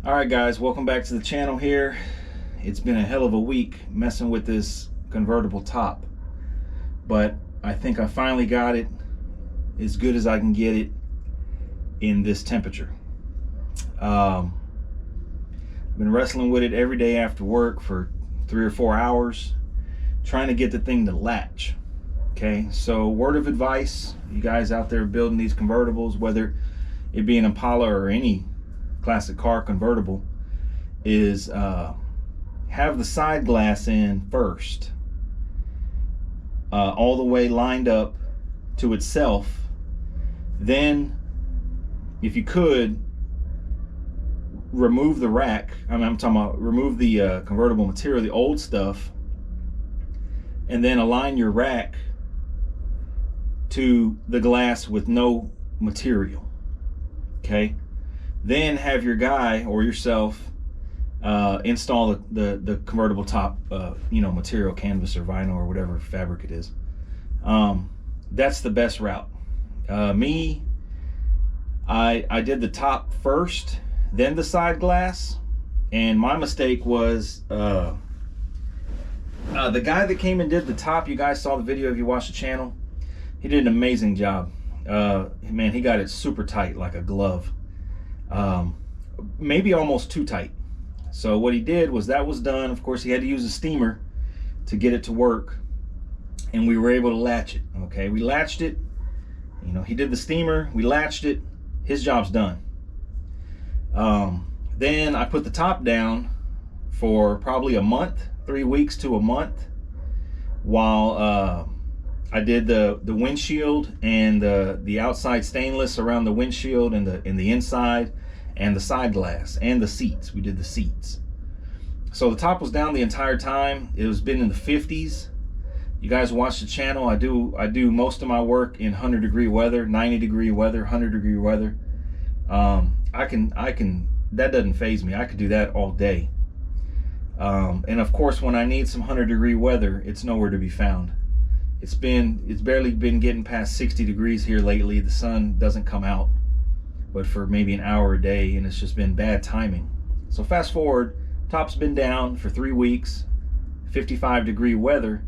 Alright guys, welcome back to the channel here. It's been a hell of a week messing with this convertible top, but I think I finally got it as good as I can get it in this temperature. I've been wrestling with it every day after work for 3 or 4 hours trying to get the thing to latch. Okay, so word of advice, you guys out there building these convertibles, whether it be an Impala or any classic car convertible, is have the side glass in first, all the way lined up to itself. Then if you could remove the rack, I'm talking about remove the convertible material, the old stuff, and then align your rack to the glass with no material. Okay, then have your guy or yourself install the convertible top, material, canvas or vinyl or whatever fabric it is. That's the best route. I did the top first, then the side glass, and my mistake was the guy that came and did the top, you guys saw the video if you watched the channel, he did an amazing job. Man, he got it super tight like a glove. Maybe almost too tight. So what he did was, that was done, of course he had to use a steamer to get it to work, and we were able to latch it. Okay, we latched it, he did the steamer, we latched it, his job's done. Then I put the top down for probably a month, 3 weeks to a month, while I did the windshield and the outside stainless around the windshield and the inside, and the side glass and the seats. We did the seats. So the top was down the entire time. It was been in the 50s. You guys watch the channel. I do most of my work in 100-degree weather, 90-degree weather, 100-degree weather. I can that doesn't faze me. I could do that all day. And of course, when I need some 100-degree weather, it's nowhere to be found. It's barely been getting past 60 degrees here lately. The sun doesn't come out but for maybe an hour a day, and it's just been bad timing. So fast forward, top's been down for 3 weeks, 55-degree weather.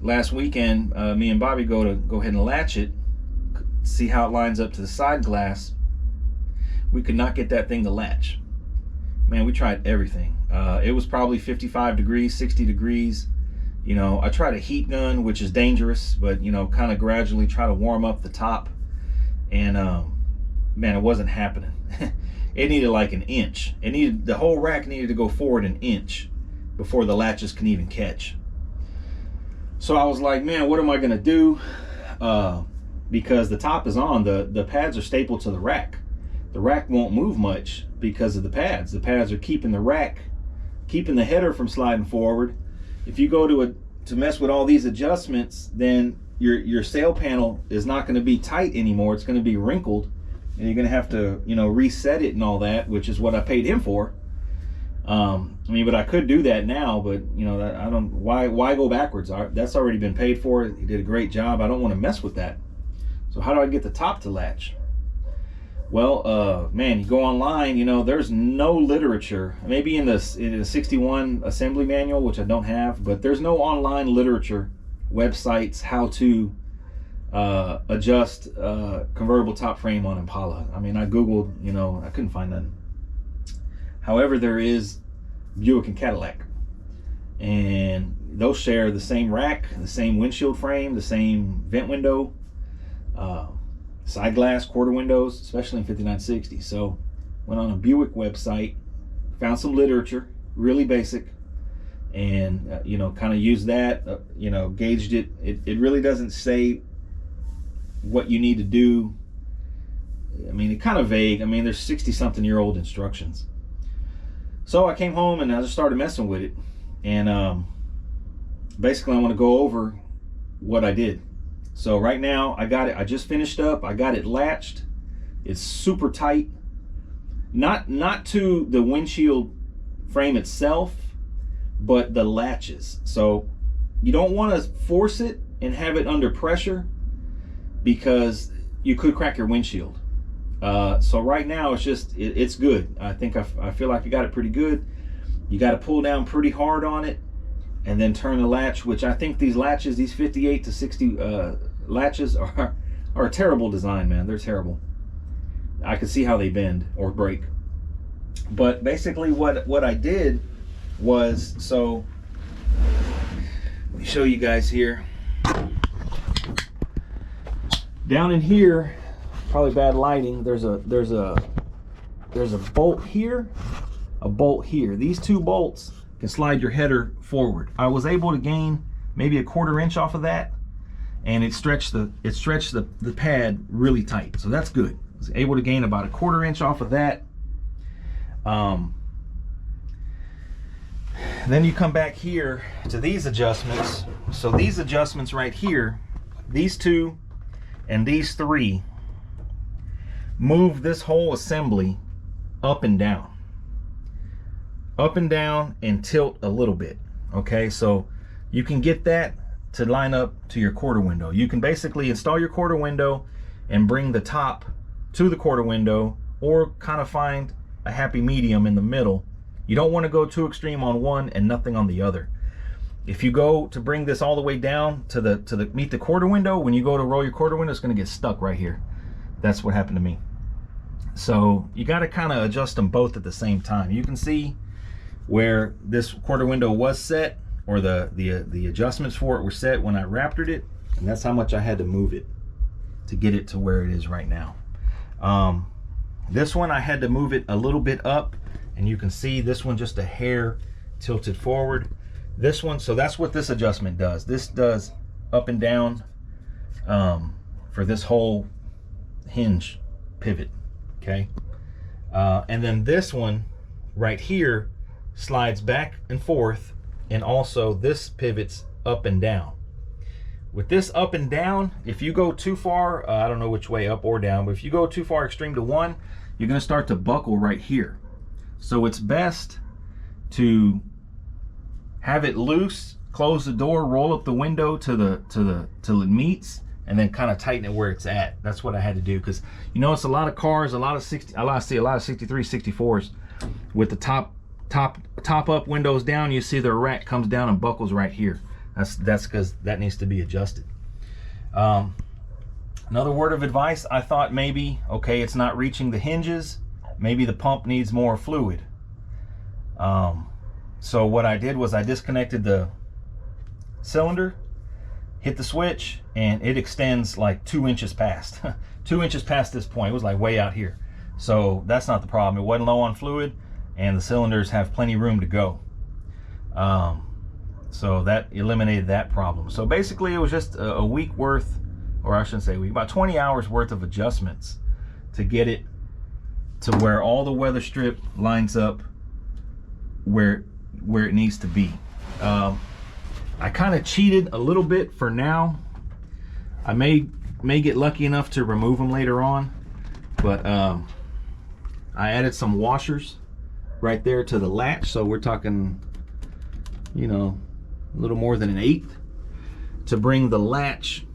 Last weekend, me and Bobby go ahead and latch it, see how it lines up to the side glass. We could not get that thing to latch. Man, we tried everything. It was probably 55 degrees, 60 degrees. I tried a heat gun, which is dangerous, but kind of gradually try to warm up the top, and man, it wasn't happening. It needed like an inch. The whole rack needed to go forward an inch before the latches can even catch. So I was like, man, what am I gonna do? Because the top is on, the pads are stapled to the rack. The rack won't move much because of the pads. The pads are keeping the rack, keeping the header from sliding forward. If you go to mess with all these adjustments, then your sail panel is not going to be tight anymore. It's going to be wrinkled, and you're going to have to reset it and all that, which is what I paid him for. But I could do that now, but I don't. Why go backwards? That's already been paid for. He did a great job. I don't want to mess with that. So how do I get the top to latch? Well, man, you go online, there's no literature. Maybe in the 61 assembly manual, which I don't have, but there's no online literature, websites, how to adjust convertible top frame on Impala. I mean, I Googled, I couldn't find none. However, there is Buick and Cadillac, and those share the same rack, the same windshield frame, the same vent window, side glass, quarter windows, especially in 5960. So went on a Buick website, found some literature, really basic, and kind of used that, gauged it. It really doesn't say what you need to do. I mean, it kind of vague. I mean, there's 60-something-year-old instructions. So I came home and I just started messing with it, and basically I want to go over what I did. So right now I got it, I just finished up, I got it latched. It's super tight, not to the windshield frame itself, but the latches. So you don't want to force it and have it under pressure, because you could crack your windshield. So right now it's just it's good. I think I feel like I got it pretty good. You got to pull down pretty hard on it and then turn the latch, which I think these latches, these 58 to 60 latches are a terrible design, man. They're terrible. I can see how they bend or break. But basically what I did was, so let me show you guys here. Down in here, probably bad lighting, there's a bolt here, a bolt here. These two bolts can slide your header forward. I was able to gain maybe a 1/4 inch off of that, and it stretched the pad really tight. So that's good. I was able to gain about a 1/4 inch off of that. Then you come back here to these adjustments. So these adjustments right here, these two and these three, move this whole assembly up and down and tilt a little bit. Okay, so you can get that to line up to your quarter window. You can basically install your quarter window and bring the top to the quarter window, or kind of find a happy medium in the middle. You don't want to go too extreme on one and nothing on the other. If you go to bring this all the way down to meet the quarter window, when you go to roll your quarter window, it's going to get stuck right here. That's what happened to me. So you got to kind of adjust them both at the same time. You can see where this quarter window was set, or the adjustments for it were set when I Raptored it, and that's how much I had to move it to get it to where it is right now. This one I had to move it a little bit up, and you can see this one just a hair tilted forward. This one, so that's what this adjustment does. This does up and down for this whole hinge pivot. Okay, and then this one right here slides back and forth, and also this pivots up and down. With this up and down, if you go too far, I don't know which way, up or down, but if you go too far extreme to one, you're going to start to buckle right here. So it's best to have it loose, close the door, roll up the window till it meets, and then kind of tighten it where it's at. That's what I had to do, because you know, it's a lot of cars, a lot of 63, 64s with the top up windows down. You see the rack comes down and buckles right here. That's because that needs to be adjusted. Another word of advice, I thought maybe, okay, it's not reaching the hinges, maybe the pump needs more fluid. So what I did was I disconnected the cylinder, hit the switch, and it extends like 2 inches past 2 inches past this point. It was like way out here. So that's not the problem. It wasn't low on fluid, and the cylinders have plenty room to go. So that eliminated that problem. So basically it was just a week worth, or I shouldn't say a week, about 20 hours worth of adjustments to get it to where all the weather strip lines up where it needs to be. I kind of cheated a little bit for now. I may get lucky enough to remove them later on, but I added some washers right there to the latch. So we're talking, you know, a little more than 1/8 to bring the latch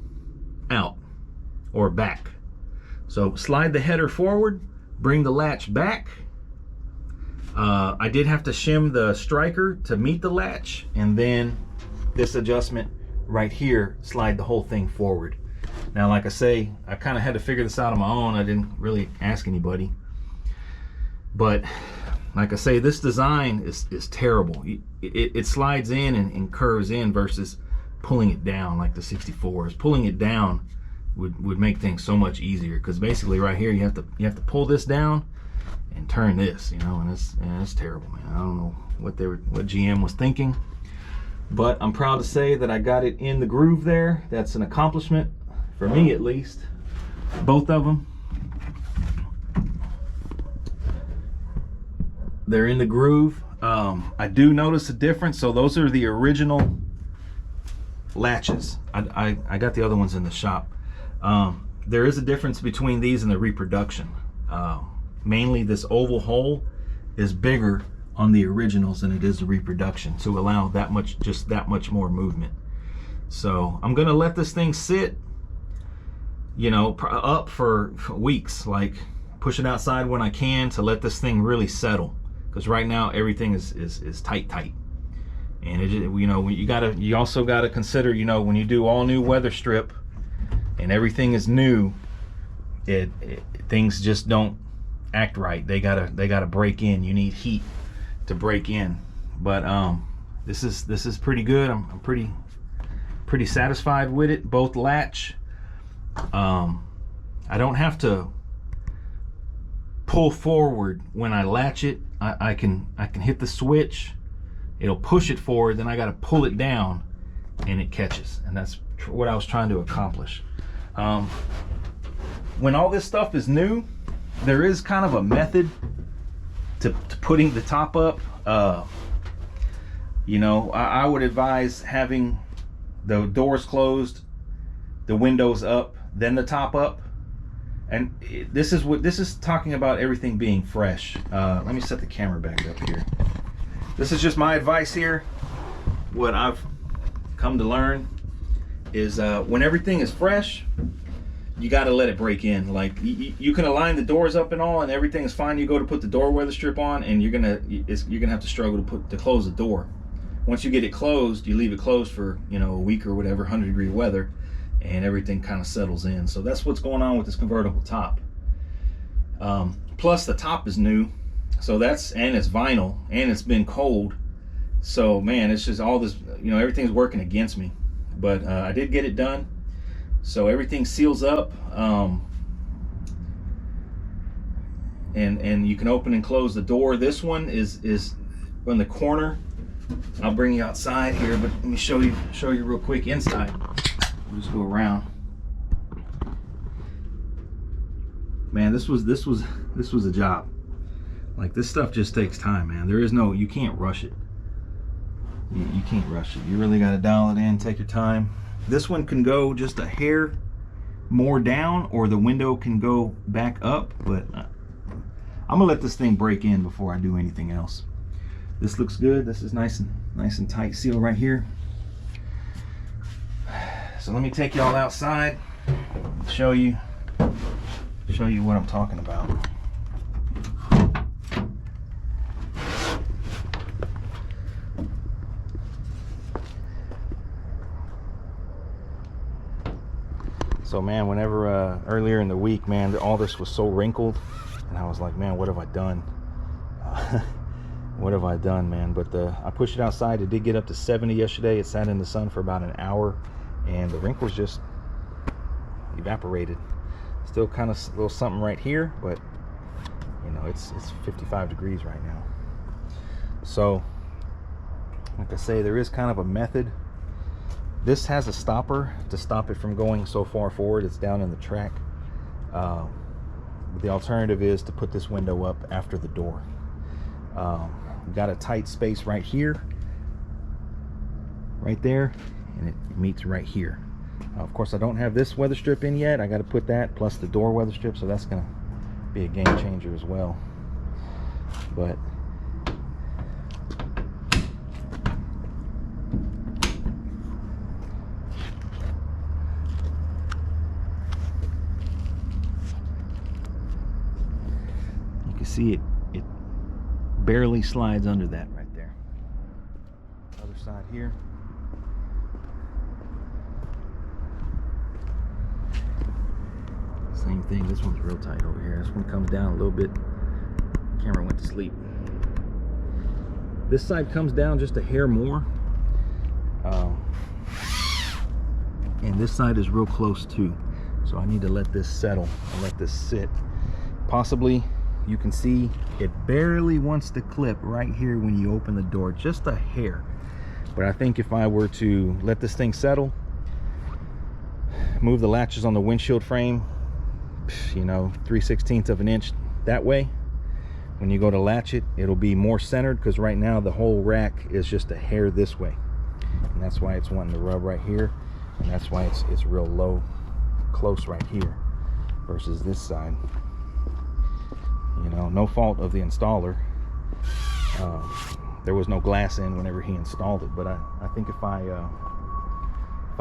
out or back. So slide the header forward, bring the latch back. I did have to shim the striker to meet the latch, and then this adjustment right here slide the whole thing forward. Now, like I say, I kind of had to figure this out on my own. I didn't really ask anybody, but like I say, this design is terrible. It slides in and curves in versus pulling it down like the 64s. Pulling it down would make things so much easier, because basically right here you have to pull this down and turn this, you know, and it's terrible, man. I don't know what GM was thinking, but I'm proud to say that I got it in the groove there. That's an accomplishment for me, at least. Both of them, they're in the groove. I do notice a difference. So those are the original latches. I got the other ones in the shop. There is a difference between these and the reproduction. Mainly this oval hole is bigger on the originals than it is the reproduction, to allow just that much more movement. So I'm gonna let this thing sit, you know, up for weeks. Like, push it outside when I can to let this thing really settle, because right now everything is tight. And it, you know, you also gotta consider, you know, when you do all new weather strip and everything is new, things just don't act right. They gotta break in. You need heat to break in. But this is pretty good. I'm pretty satisfied with it. Both latch. I don't have to pull forward when I latch it. I can hit the switch, it'll push it forward, then I got to pull it down and it catches. And that's what I was trying to accomplish. When all this stuff is new, there is kind of a method to putting the top up. You know, I would advise having the doors closed, the windows up, then the top up. And this is talking about everything being fresh. Let me set the camera back up here. This is just my advice here. What I've come to learn is when everything is fresh, you got to let it break in. Like you can align the doors up and all, and everything is fine. You go to put the door weather strip on, and you're gonna have to struggle to close the door. Once you get it closed, you leave it closed for, you know, a week or whatever, 100-degree weather, and everything kind of settles in. So that's what's going on with this convertible top. Plus the top is new, so and it's vinyl, and it's been cold. So man, it's just all this, you know, everything's working against me. But I did get it done. So everything seals up, and you can open and close the door. This one is on the corner. I'll bring you outside here, but let me show you real quick inside. We'll just go around. Man, this was a job. Like, this stuff just takes time, man. You can't rush it. You can't rush it. You really got to dial it in, take your time. This one can go just a hair more down, or the window can go back up, but I'm gonna let this thing break in before I do anything else. This looks good. This is nice and tight seal right here. So let me take y'all outside, show you what I'm talking about. So man, whenever earlier in the week, man, all this was so wrinkled, and I was like, man, what have I done? What have I done, man? But I pushed it outside. It did get up to 70 yesterday. It sat in the sun for about an hour, and the wrinkles just evaporated. Still kind of a little something right here, but you know, it's 55 degrees right now. So like I say, there is kind of a method. This has a stopper to stop it from going so far forward. It's down in the track. The alternative is to put this window up after the door. We've got a tight space right here, right there, and it meets right here. Of course, I don't have this weather strip in yet. I got to put that plus the door weather strip, so that's gonna be a game changer as well. But you can see it barely slides under that right there. Other side here. Same thing. This one's real tight over here. This one comes down a little bit. Camera went to sleep. This side comes down just a hair more, and this side is real close too. So I need to let this settle and let this sit. Possibly, you can see it barely wants to clip right here when you open the door, just a hair. But I think if I were to let this thing settle, move the latches on the windshield frame, you know, 3/16 of an inch that way, when you go to latch it, it'll be more centered, because right now the whole rack is just a hair this way, and that's why it's wanting to rub right here, and that's why it's real low, close right here versus this side. You know, no fault of the installer. There was no glass in whenever he installed it, but I think if I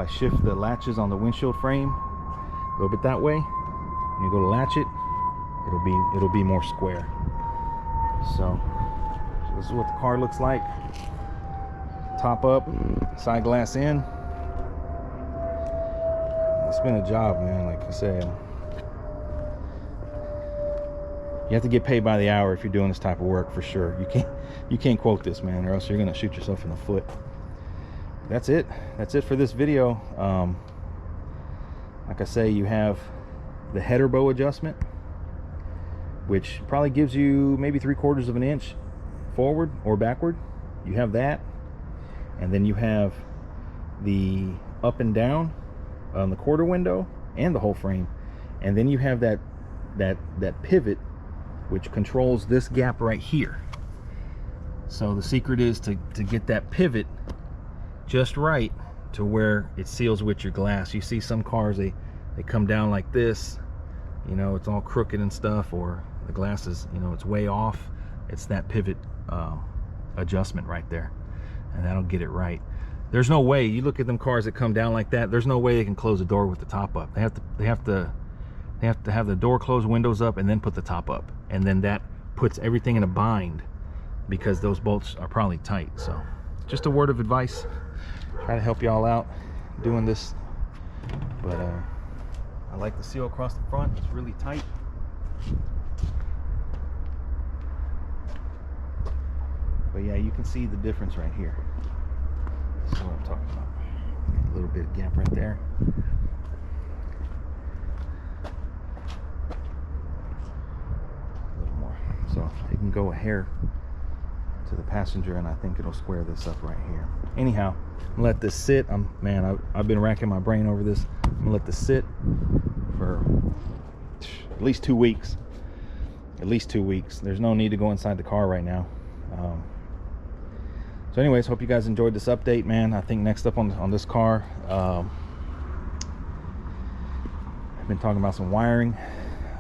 shift the latches on the windshield frame a little bit that way, and you go to latch it, it'll be more square. So this is what the car looks like. Top up, side glass in. It's been a job, man. Like I said, you have to get paid by the hour if you're doing this type of work, for sure. You can't quote this, man, or else you're gonna shoot yourself in the foot. That's it for this video. Like I say, you have the header bow adjustment, which probably gives you maybe 3/4 of an inch forward or backward. You have that, and then you have the up and down on the quarter window and the whole frame, and then you have that pivot, which controls this gap right here. So the secret is to get that pivot just right to where it seals with your glass. You see some cars, they come down like this, you know, it's all crooked and stuff, or the glass is, you know, it's way off. It's that pivot adjustment right there, and that'll get it right. There's no way, you look at them cars that come down like that, there's no way they can close the door with the top up. They have to have the door closed, windows up, and then put the top up, and then that puts everything in a bind because those bolts are probably tight. So just a word of advice, try to help y'all out doing this. But I like the seal across the front. It's really tight. But yeah, you can see the difference right here. This is what I'm talking about. A little bit of gap right there. A little more. So it can go a hair to the passenger, and I think it'll square this up right here. Anyhow, I'm gonna let this sit. I've been racking my brain over this. I'm gonna let this sit for at least 2 weeks. At least 2 weeks. There's no need to go inside the car right now. So anyways, hope you guys enjoyed this update, man. I think next up on this car, I've been talking about some wiring.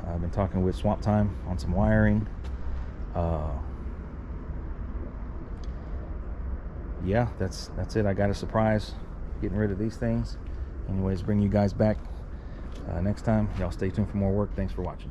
I've been talking with Swap Time on some wiring. Yeah, that's it. I got a surprise getting rid of these things. Anyways, bring you guys back next time. Y'all stay tuned for more work. Thanks for watching.